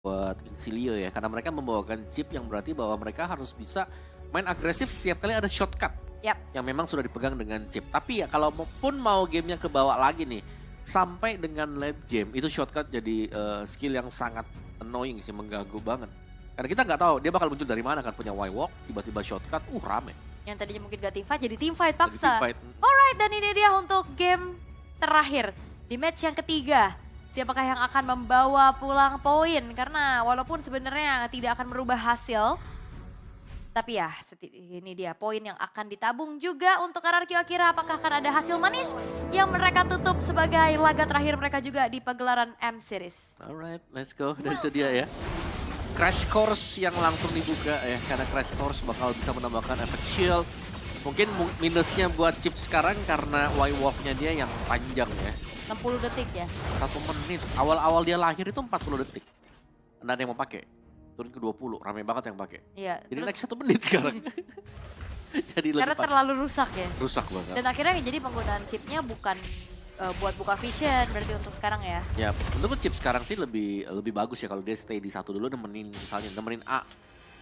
buat Insilio ya, karena mereka membawakan chip yang berarti bahwa mereka harus bisa main agresif setiap kali ada shortcut Yap. yang memang sudah dipegang dengan chip. Tapi ya kalau pun mau gamenya ke bawah lagi nih, sampai dengan late game itu shortcut jadi skill yang sangat annoying sih, mengganggu banget. Karena kita nggak tahu dia bakal muncul dari mana kan, punya Y-Walk, tiba-tiba shortcut, rame. Yang tadinya mungkin gak teamfight jadi teamfight Jadi paksa. teamfight. Alright, dan ini dia untuk game terakhir. Di match yang ketiga, siapakah yang akan membawa pulang poin? Karena walaupun sebenarnya tidak akan merubah hasil, tapi ya ini dia poin yang akan ditabung juga untuk RRQ Akira. Apakah akan ada hasil manis yang mereka tutup sebagai laga terakhir mereka juga di pagelaran M-Series? Alright, let's go. Dan itu dia ya. Crash Course yang langsung dibuka ya, karena Crash Course bakal bisa menambahkan efek shield. Mungkin minusnya buat chip sekarang karena Y-Walk-nya dia yang panjang ya. 60 detik ya. 1 menit. Awal-awal dia lahir itu 40 detik. Nggak ada yang mau pakai. Turun ke 20, rame banget yang pakai. Iya. Jadi naik 1 menit sekarang. Jadi lebih Karena terlalu rusak ya. rusak banget. Dan akhirnya jadi penggunaan chipnya bukan buat buka vision berarti untuk sekarang ya. Ya, untuk chip sekarang sih lebih bagus ya kalau dia stay di satu dulu, nemenin misalnya nemenin A.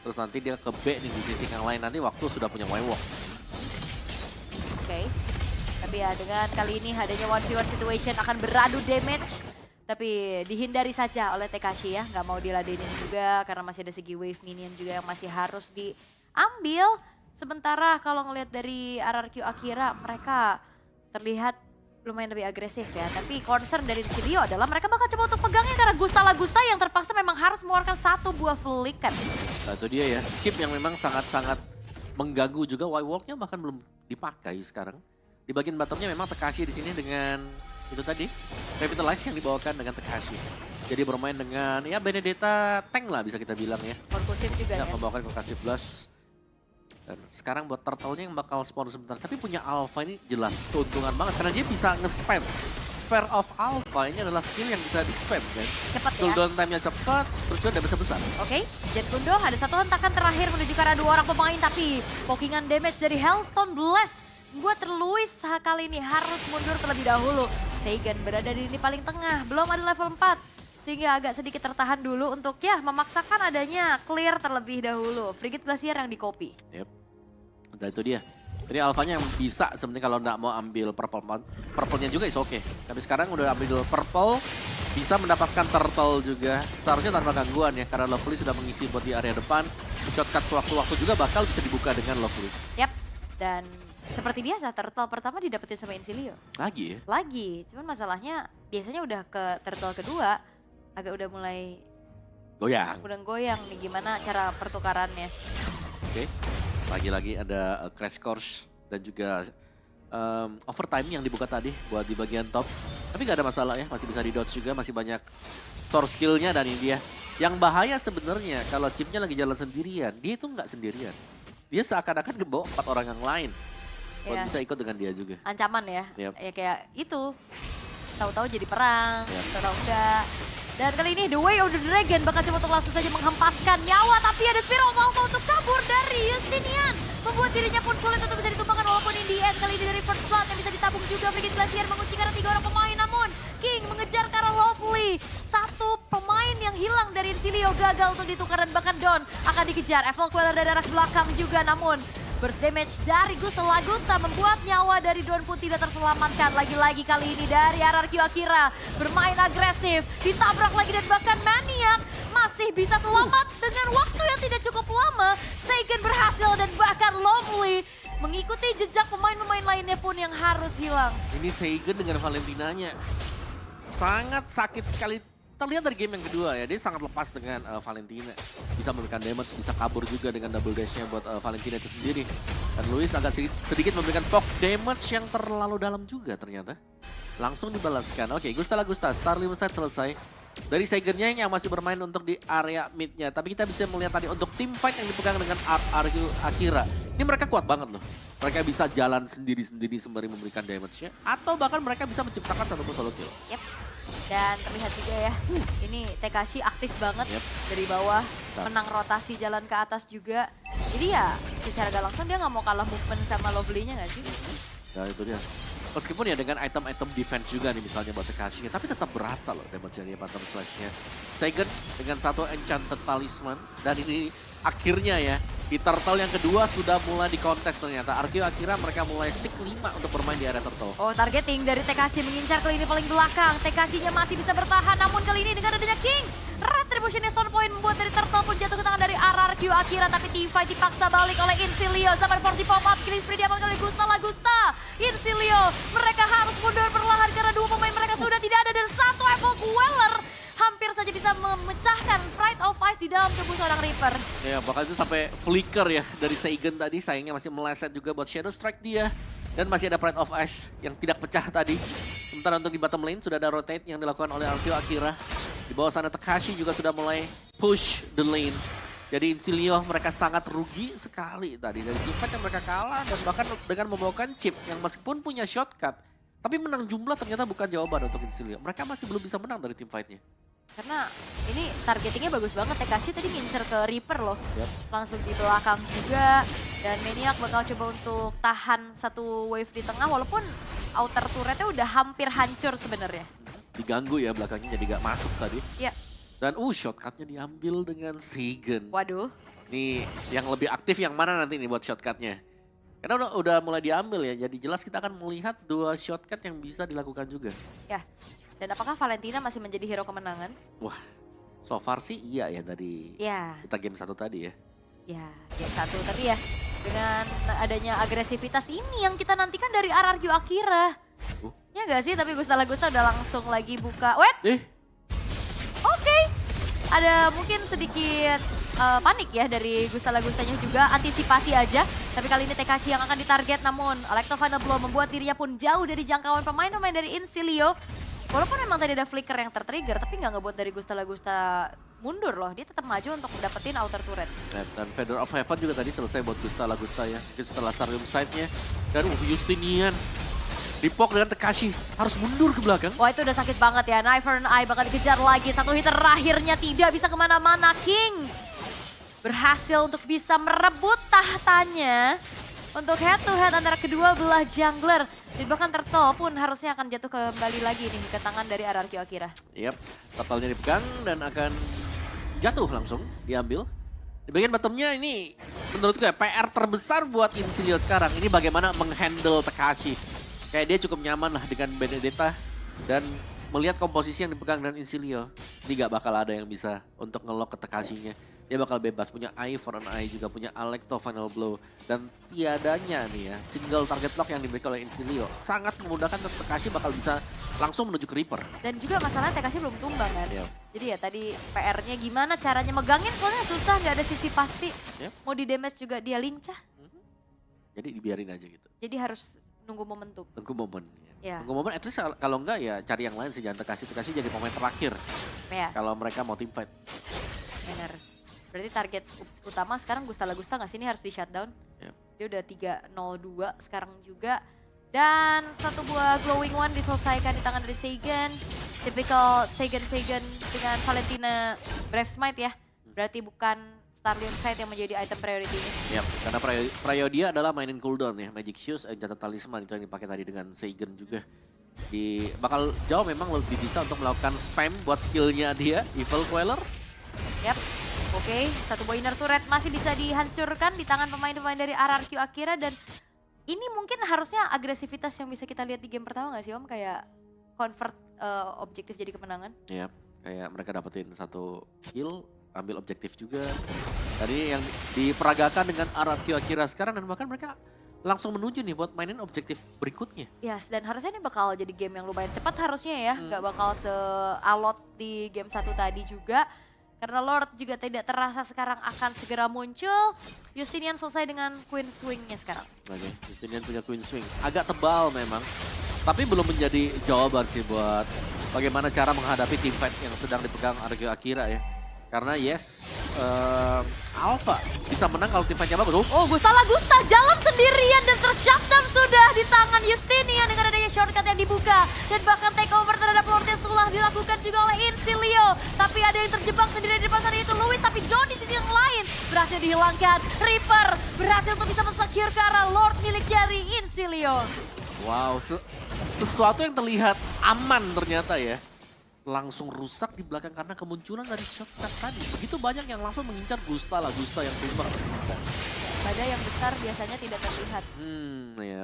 Terus nanti dia ke B nih di titik yang lain, nanti waktu sudah punya Y-Walk. Oke. Tapi ya dengan kali ini adanya 1v1 situation akan beradu damage. Tapi dihindari saja oleh Tekashi ya. Nggak mau diladenin juga karena masih ada segi wave minion juga yang masih harus diambil. Sementara kalau ngelihat dari RRQ Akira mereka terlihat lumayan lebih agresif ya. Tapi concern dari Insilio adalah mereka bakal coba untuk pegangnya karena Gusta yang terpaksa memang harus mengeluarkan 1 buah flicker. Nah itu dia ya, chip yang memang sangat-sangat mengganggu juga. Y-Walk-nya bahkan belum dipakai sekarang. Di bagian bottomnya memang Tekashi di sini dengan itu tadi, Revitalize yang dibawakan dengan Tekashi. Jadi bermain dengan ya Benedetta tank lah bisa kita bilang ya. Konkursif juga ya. Membawakan Concussion Blast. Dan sekarang buat Turtle-nya yang bakal spawn sebentar. Tapi punya Alpha ini jelas keuntungan banget karena dia bisa nge-spam. Spare of Alpha ini adalah skill yang bisa di-spam kan. Cepat ya. Cooldown time-nya cepat, terus juga damage besar. Oke, Jet Kundo ada satu hentakan terakhir menuju ke arah 2 orang pemain. Tapi pokingan damage dari Hellstone Blast buat Luis kali ini harus mundur terlebih dahulu. Seigan berada di lini paling tengah, belum ada level 4. Sehingga agak sedikit tertahan dulu untuk ya memaksakan adanya clear terlebih dahulu. Frigate Glacier yang di-copy. Yep. Dan itu dia. Jadi alfanya yang bisa sebenarnya kalau nggak mau ambil purple-nya juga is oke. Tapi sekarang udah ambil purple, bisa mendapatkan turtle juga. Seharusnya tanpa gangguan ya, karena Lovely sudah mengisi buat di area depan. Shortcut sewaktu-waktu juga bakal bisa dibuka dengan Lovely. Yap, dan seperti biasa turtle pertama didapetin sama Insilio. Lagi ya? Lagi, cuman masalahnya biasanya udah ke turtle kedua, agak udah mulai Goyang. udah goyang nih gimana cara pertukarannya. Oke. Lagi-lagi ada Crash Course dan juga overtime yang dibuka tadi buat di bagian top. Tapi gak ada masalah ya, masih bisa di dodge juga, masih banyak source skill-nya dan ini dia. Yang bahaya sebenarnya kalau chipnya lagi jalan sendirian, dia itu nggak sendirian. Dia seakan-akan kebawa 4 orang yang lain. Kalau Iya. bisa ikut dengan dia juga. Ancaman ya, Yap. ya kayak itu. Tahu-tahu jadi perang, Yap. tahu-tahu enggak. Dan kali ini The Way of the Dragon bakal coba untuk langsung saja menghempaskan nyawa. Tapi ada Spiro mau untuk kabur dari Justinian. Membuat dirinya pun sulit untuk bisa ditumpahkan walaupun in the end kali ini dari First Blood yang bisa ditabung juga. Frigate Glacier mengunci karena 3 orang pemain. Namun King mengejar ke arah Lovely. 1 pemain yang hilang dari Insilio gagal untuk ditukar dan bahkan Don akan dikejar. Evil Queller dari arah belakang juga namun burst damage dari Gusta Lagusta membuat nyawa dari Don pun tidak terselamatkan. Lagi-lagi kali ini dari RRQ Akira bermain agresif, ditabrak lagi dan bahkan Maniac masih bisa selamat dengan waktu yang tidak cukup lama. Seigen berhasil dan bahkan Lovely mengikuti jejak pemain-pemain lainnya pun yang harus hilang. Ini Seigen dengan Valentinanya sangat sakit sekali. Terlihat dari game yang kedua ya, dia sangat lepas dengan Valentina. Bisa memberikan damage, bisa kabur juga dengan double dash-nya buat Valentina itu sendiri. Dan Luis agak sedikit memberikan poke damage yang terlalu dalam juga ternyata. Langsung dibalaskan. Oke, Gusta, Star Limited selesai. Dari Seigennya yang masih bermain untuk di area mid-nya. Tapi kita bisa melihat tadi untuk tim fight yang dipegang dengan RRQ Akira. Ini mereka kuat banget loh. Mereka bisa jalan sendiri-sendiri sembari memberikan damage-nya. Atau bahkan mereka bisa menciptakan satu solo kill. Yep. Dan terlihat juga ya, ini Tekashi aktif banget Yep. dari bawah, Nah. menang rotasi jalan ke atas juga. Jadi ya secara gak langsung dia nggak mau kalah movement sama Lovely-nya nggak sih? Nah itu dia. Meskipun ya dengan item-item defense juga nih misalnya buat Tekashi, tapi tetap berasa loh damage-nya Phantom Slash-nya. Seigen dengan satu Enchanted Talisman, dan ini akhirnya ya, di Turtle yang kedua sudah mulai dikontes ternyata. Argeo Akira mereka mulai stick 5 untuk bermain di area Turtle. Oh, targeting dari Tekashi mengincar kali ini paling belakang. Tekashinya masih bisa bertahan, namun kali ini dengan adanya King. Retributionnya Stone Point membuat dari Turtle pun jatuh ke tangan dari RRQ Akira, tapi teamfight dipaksa balik oleh Insilio. Zaman porsi pop up, killing spree diamankan oleh Gusta Lagusta. Insilio, mereka harus mundur perlahan karena dua pemain mereka sudah tidak ada dan satu Apple Queller hampir saja bisa memecahkan Pride of Ice di dalam tubuh seorang Reaper. Ya, bahkan itu sampai flicker ya dari Seigen tadi, sayangnya masih meleset juga buat Shadow Strike dia. Dan masih ada Pride of Ice yang tidak pecah tadi. Sementara untuk di bottom lane sudah ada rotate yang dilakukan oleh Argeo Akira. Di bawah sana Tekashi juga sudah mulai push the lane. Jadi Insilio mereka sangat rugi sekali tadi dari teamfight yang mereka kalah. Dan bahkan dengan membawakan chip yang meskipun punya shortcut, tapi menang jumlah ternyata bukan jawaban untuk Insilio. Mereka masih belum bisa menang dari teamfight-nya. Karena ini targetingnya bagus banget. Tekashi tadi ngincer ke Reaper loh. Yep. Langsung di belakang juga. Dan Maniac bakal coba untuk tahan satu wave di tengah walaupun outer turretnya udah hampir hancur sebenarnya. Diganggu ya belakangnya jadi gak masuk tadi. Iya. Dan shortcutnya diambil dengan Seigen. Waduh. Nih yang lebih aktif yang mana nanti nih buat shortcutnya? Karena udah mulai diambil ya, jadi jelas kita akan melihat dua shortcut yang bisa dilakukan juga. Ya. Dan apakah Valentina masih menjadi hero kemenangan? Wah, so far sih iya ya dari Ya. kita game 1 tadi ya. Ya, game 1 tadi ya. Dengan adanya agresivitas ini yang kita nantikan dari RRQ Akira. Ya gak sih? Tapi Gusta Lagusta udah langsung lagi buka. Wait! Oke. Ada mungkin sedikit panik ya dari Gusta Lagustanya juga. Antisipasi aja. Tapi kali ini Tekashi yang akan ditarget. Namun Electro Final Blow membuat dirinya pun jauh dari jangkauan pemain-pemain dari Insilio. Walaupun memang tadi ada flicker yang tertrigger, tapi nggak ngebuat dari Gusta Lagusta mundur loh. Dia tetap maju untuk dapetin outer turret. Dan Feather of Heaven juga tadi selesai buat Gusta Lagusta ya. Mungkin setelah Starium Side-nya. Dan Justinian dipok dengan Tekashi harus mundur ke belakang. Wah itu udah sakit banget ya. Knife and Eye bakal dikejar lagi. Satu hit terakhirnya tidak bisa kemana-mana. King berhasil untuk bisa merebut tahtanya. Untuk head to head antara kedua belah jungler. Dan bahkan Turtle pun harusnya akan jatuh kembali lagi nih ke tangan dari RRQ Akira. Yap, Turtle-nya dipegang dan akan jatuh langsung, diambil. Di bagian bottomnya ini menurutku ya PR terbesar buat Insilio sekarang. Ini bagaimana menghandle Tekashi. Kayak dia cukup nyaman lah dengan Benedetta. Dan melihat komposisi yang dipegang dan Insilio. Ini gak bakal ada yang bisa untuk nge-lock ke Tekashinya. Dia bakal bebas, punya Eye for an Eye, juga punya Alecto Final Blow. Dan tiadanya nih ya, single target lock yang dimiliki oleh Insilio. Sangat memudahkan Tekashi bakal bisa langsung menuju ke Reaper. Dan juga masalahnya Tekashi belum tumbang kan. Yep. Jadi ya tadi PR-nya gimana caranya megangin soalnya susah, nggak ada sisi pasti. Yep. Mau di damage juga dia lincah. Jadi dibiarin aja gitu. Jadi harus nunggu momentum. Tunggu momen. Ya. Tunggu momen, at least kalau enggak ya cari yang lain sih, jangan Tekashi jadi pemain terakhir. Ya, Kalau mereka mau teamfight. benar. Berarti target utama sekarang Gusta Lagusta nggak sih? Ini harus di shutdown. Yep. Dia udah 3-0-2 sekarang juga. Dan satu buah glowing one diselesaikan di tangan dari Seigen. Typical Seigen dengan Valentina Brave Smite ya. Berarti bukan Starium Side yang menjadi item priority-nya. Yap, karena prio dia adalah mainin cooldown ya. Magic Shoes, Enchanted Talisman itu yang dipakai tadi dengan Seigen juga. Bakal jauh memang lebih bisa untuk melakukan spam buat skillnya dia, Evil Queller. Yap. Oke, satu buah inner turret masih bisa dihancurkan di tangan pemain-pemain dari RRQ Akira. Dan ini mungkin harusnya agresivitas yang bisa kita lihat di game pertama gak sih Om? Kayak convert objektif jadi kemenangan. Iya, kayak mereka dapetin satu kill, ambil objektif juga. Tadi yang diperagakan dengan RRQ Akira sekarang dan bahkan mereka langsung menuju nih buat mainin objektif berikutnya. Yes, dan harusnya ini bakal jadi game yang lumayan cepat harusnya ya. Gak bakal sealot di game 1 tadi juga. Karena Lord juga tidak terasa sekarang akan segera muncul. Justinian selesai dengan Queen Swing-nya sekarang. Oke, Justinian punya Queen Swing. Agak tebal memang. Tapi belum menjadi jawaban sih buat bagaimana cara menghadapi teamfight yang sedang dipegang Argeo Akira ya. Karena Alpha bisa menang kalau teamfightnya bagus. Oh, Gusta Lagusta jalan sendirian dan tershutdown sudah di tangan Justinian dengan adanya shortcut yang dibuka. Dan bahkan takeover terhadap Lord yang telah dilakukan juga oleh Insilio. Tapi ada yang terjebak sendirian di pasar itu Louis, tapi John di sisi yang lain berhasil dihilangkan. Reaper berhasil untuk bisa mensecure ke arah Lord milik dari Insilio. Wow, sesuatu yang terlihat aman ternyata ya. Langsung rusak di belakang karena kemunculan dari shotcut tadi. Begitu banyak yang langsung mengincar Gusta yang tumbang. Badai yang besar biasanya tidak terlihat. Ya.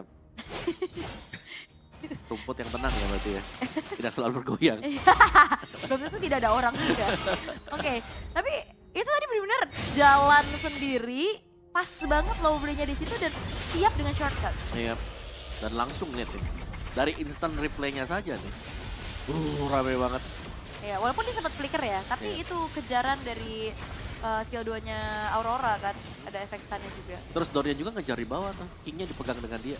Rumput yang tenang ya berarti ya. Tidak selalu bergoyang. Belum tentu tidak ada orang juga. Oke, tapi itu tadi benar-benar jalan sendiri. Pas banget Lovely-nya di situ dan siap dengan shortcut. Iya. Dan langsung lihat nih. Dari instant replay-nya saja nih. Rame banget. Ya, walaupun dia sempat flicker ya, tapi itu kejaran dari skill 2-nya Aurora kan. Ada efek stun-nya juga. Terus Dorian juga ngejar di bawah tuh. King-nya dipegang dengan dia.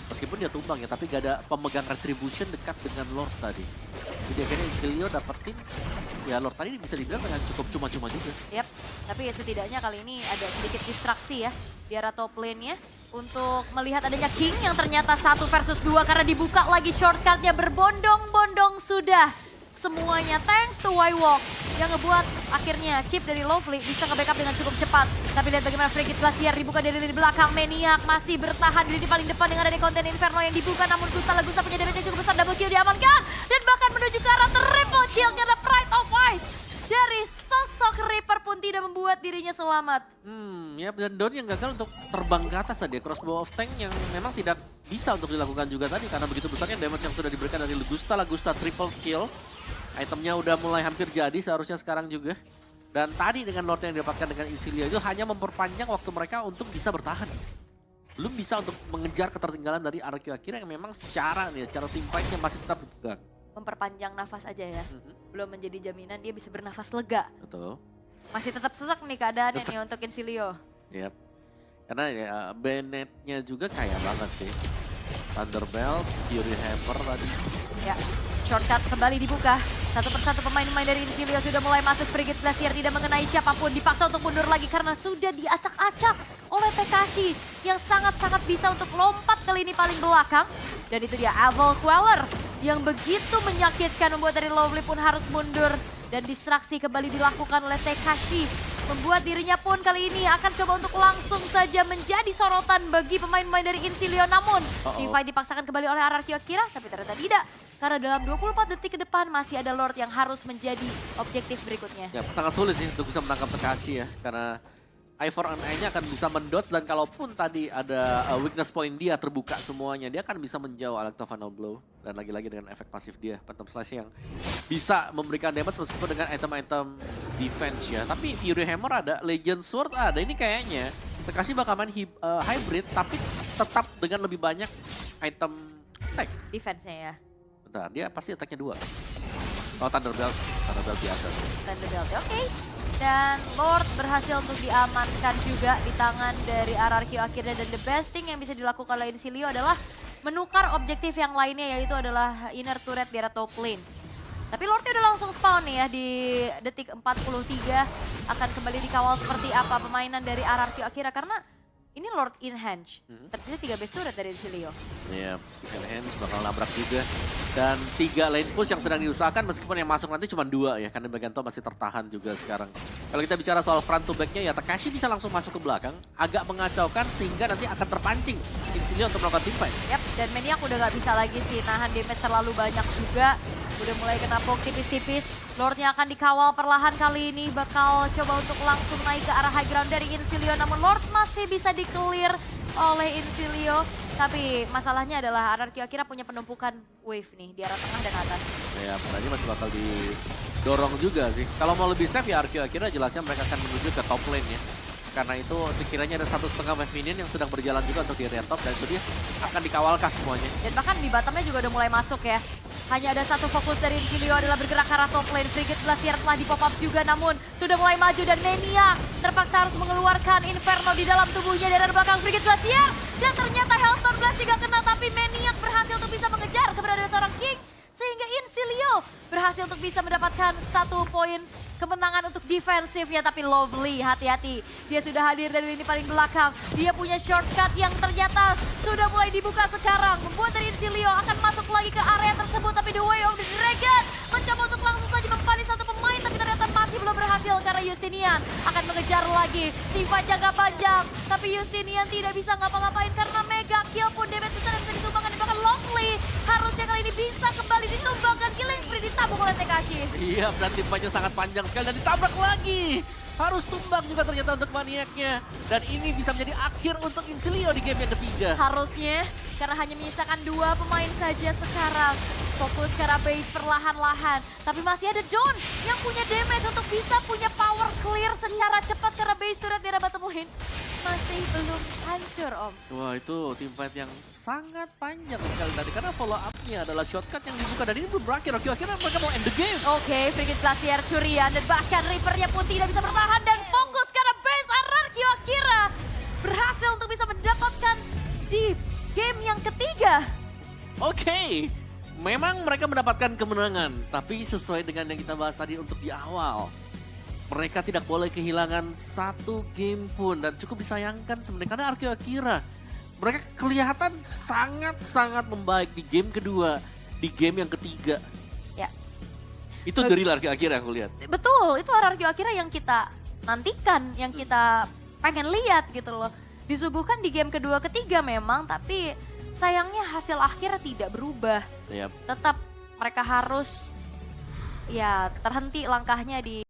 Meskipun dia tumbang ya, tapi gak ada pemegang retribution dekat dengan Lord tadi. Jadi akhirnya Isilio dapetin, ya Lord tadi bisa dibilang dengan cukup cuma-cuma juga. Yap, tapi ya setidaknya kali ini ada sedikit distraksi ya di arah top lane-nya. Untuk melihat adanya King yang ternyata 1 versus 2 karena dibuka lagi shortcut-nya berbondong-bondong sudah. Semuanya thanks to Y-Walk yang ngebuat akhirnya chip dari Lovely bisa nge-backup dengan cukup cepat. Tapi lihat bagaimana Frigid Glacier dibuka dari lini belakang. Maniac masih bertahan di lini paling depan dengan ada konten Inferno yang dibuka. Namun Gusta punya damage yang cukup besar, double kill diamankan. Dan bahkan menuju ke arah triple kill karena Pride of Ice dari sosok Reaper pun tidak membuat dirinya selamat. Ya dan Don yang gagal untuk terbang ke atas tadi. Crossbow of Tank yang memang tidak bisa untuk dilakukan juga tadi. Karena begitu besarnya damage yang sudah diberikan dari Gusta triple kill. Itemnya udah mulai hampir jadi seharusnya sekarang juga. Dan tadi dengan Lord yang didapatkan dengan Isilio itu hanya memperpanjang waktu mereka untuk bisa bertahan. Belum bisa untuk mengejar ketertinggalan dari Araki Akira yang memang secara team fight-nya masih tetap dipegang. Memperpanjang nafas aja ya. Belum menjadi jaminan dia bisa bernafas lega. Betul. Masih tetap sesak nih keadaannya nih untuk Isilio. Yap. Karena ya Bennett-nya juga kaya banget sih. Thunderbelt, Fury Hammer tadi. Ya, shortcut kembali dibuka. Satu persatu pemain-pemain dari Isilio sudah mulai masuk. Frigid Glacier tidak mengenai siapapun. Dipaksa untuk mundur lagi karena sudah diacak-acak oleh Tekashi. Yang sangat-sangat bisa untuk lompat ke lini paling belakang. Dan itu dia Evil Queller yang begitu menyakitkan membuat dari Lovely pun harus mundur. Dan distraksi kembali dilakukan oleh Tekashi. Membuat dirinya pun kali ini akan coba untuk langsung saja menjadi sorotan bagi pemain-pemain dari Isilio. Namun, teamfight dipaksakan kembali oleh Araki Akira, tapi ternyata tidak. Karena dalam 24 detik ke depan masih ada Lord yang harus menjadi objektif berikutnya. Ya, sangat sulit sih untuk bisa menangkap Tekashi ya. Karena Ivor and I-nya akan bisa mendodge dan kalaupun tadi ada weakness point dia terbuka semuanya, dia akan bisa menjauh Electrovano Blow. Dan lagi-lagi dengan efek pasif dia, Phantom Slash yang bisa memberikan damage meskipun dengan item-item defense ya. Tapi Fury Hammer ada, Legend Sword ada, ini kayaknya Tekashi bakal main hybrid tapi tetap dengan lebih banyak item attack. Defense-nya ya. Bentar, dia pasti attack-nya 2. Oh, Thunderbelt biasa. Thunderbelt, oke. Dan Lord berhasil untuk diamankan juga di tangan dari RRQ akhirnya. Dan the best thing yang bisa dilakukan oleh Isilio adalah menukar objektif yang lainnya, yaitu adalah inner turret di arah top lane. Tapi Lordnya udah langsung spawn nih ya di detik 43. Akan kembali dikawal seperti apa permainan dari RRQ Akira karena ini Lord in Henge. Tersisa 3 base turret dari Isilio. Iya, in Henge bakal nabrak juga. Dan 3 lane push yang sedang diusahakan meskipun yang masuk nanti cuma 2 ya. Karena bagian top masih tertahan juga sekarang. Kalau kita bicara soal front to back-nya ya Tekashi bisa langsung masuk ke belakang. Agak mengacaukan sehingga nanti akan terpancing Isilio untuk melakukan team fight. Yap, dan Maniac udah gak bisa lagi sih nahan damage terlalu banyak juga. Udah mulai kena poke tipis-tipis. Lordnya akan dikawal perlahan kali ini. Bakal coba untuk langsung naik ke arah high ground dari Isilio. Namun Lord masih bisa di-clear oleh Isilio. Tapi masalahnya adalah RRQ Akira punya penumpukan wave nih di arah tengah dan atas. Ya, tadi masih bakal didorong juga sih. Kalau mau lebih safe ya RRQ Akira jelasnya mereka akan menuju ke top lane ya. Karena itu sekiranya ada 1,5 wave minion yang sedang berjalan juga untuk di area top. Dan itu dia akan dikawalkah semuanya. Dan bahkan di bottomnya juga udah mulai masuk ya. Hanya ada satu fokus dari Isilio adalah bergerak ke arah top lane. Frigid Glacier telah di pop up juga namun sudah mulai maju dan Maniac terpaksa harus mengeluarkan Inferno di dalam tubuhnya dari belakang Frigid Glacier. Dan ternyata Hellstone Blast tidak kena tapi Maniac berhasil untuk bisa mengejar keberadaan seorang King. Sehingga Isilio berhasil untuk bisa mendapatkan 1 poin kemenangan untuk defensifnya. Tapi Lovely hati-hati, dia sudah hadir dari lini paling belakang. Dia punya shortcut yang ternyata sudah mulai dibuka sekarang. Membuat dari Isilio akan masuk lagi ke area tersebut. Tapi The Way of the Dragon mencoba untuk langsung saja mempanis satu pemain. Tapi ternyata masih belum berhasil karena Justinian akan mengejar lagi. Tifa jangka panjang, tapi Justinian tidak bisa ngapa-ngapain karena mega kill pun damage besar yang bisa disumbangkan Kakashi. Iya, dan timpanya sangat panjang sekali dan ditabrak lagi. Harus tumbang juga ternyata untuk maniaknya. Dan ini bisa menjadi akhir untuk Insilio di game yang ketiga. Harusnya, karena hanya menyisakan 2 pemain saja sekarang. Fokus ke arah base perlahan-lahan. Tapi masih ada John yang punya damage untuk bisa punya power clear secara cepat ke arah base turret di arah bottom lane. Masih belum hancur, Om. Wah, itu teamfight yang sangat panjang sekali tadi. Karena follow up-nya adalah shortcut yang dibuka. Dan ini belum berakhir. Akhirnya mereka mau end the game. Oke, Frigid Glacier curian dan bahkan Reaper-nya pun tidak bisa bertahan dan fokus ke arah base Ararkio Akira berhasil untuk bisa mendapatkan di game yang ketiga. Oke, memang mereka mendapatkan kemenangan. Tapi sesuai dengan yang kita bahas tadi untuk di awal. Mereka tidak boleh kehilangan 1 game pun. Dan cukup disayangkan sebenarnya karena Ararkio Akira. Mereka kelihatan sangat-sangat membaik di game kedua. Di game yang ketiga. Ya. Itu dari Ararkio Akira aku lihat. Betul, itu Ararkio Akira yang kita nantikan, yang kita pengen lihat gitu loh. Disuguhkan di game kedua ketiga memang, tapi sayangnya hasil akhir tidak berubah. Yap. Tetap mereka harus ya terhenti langkahnya di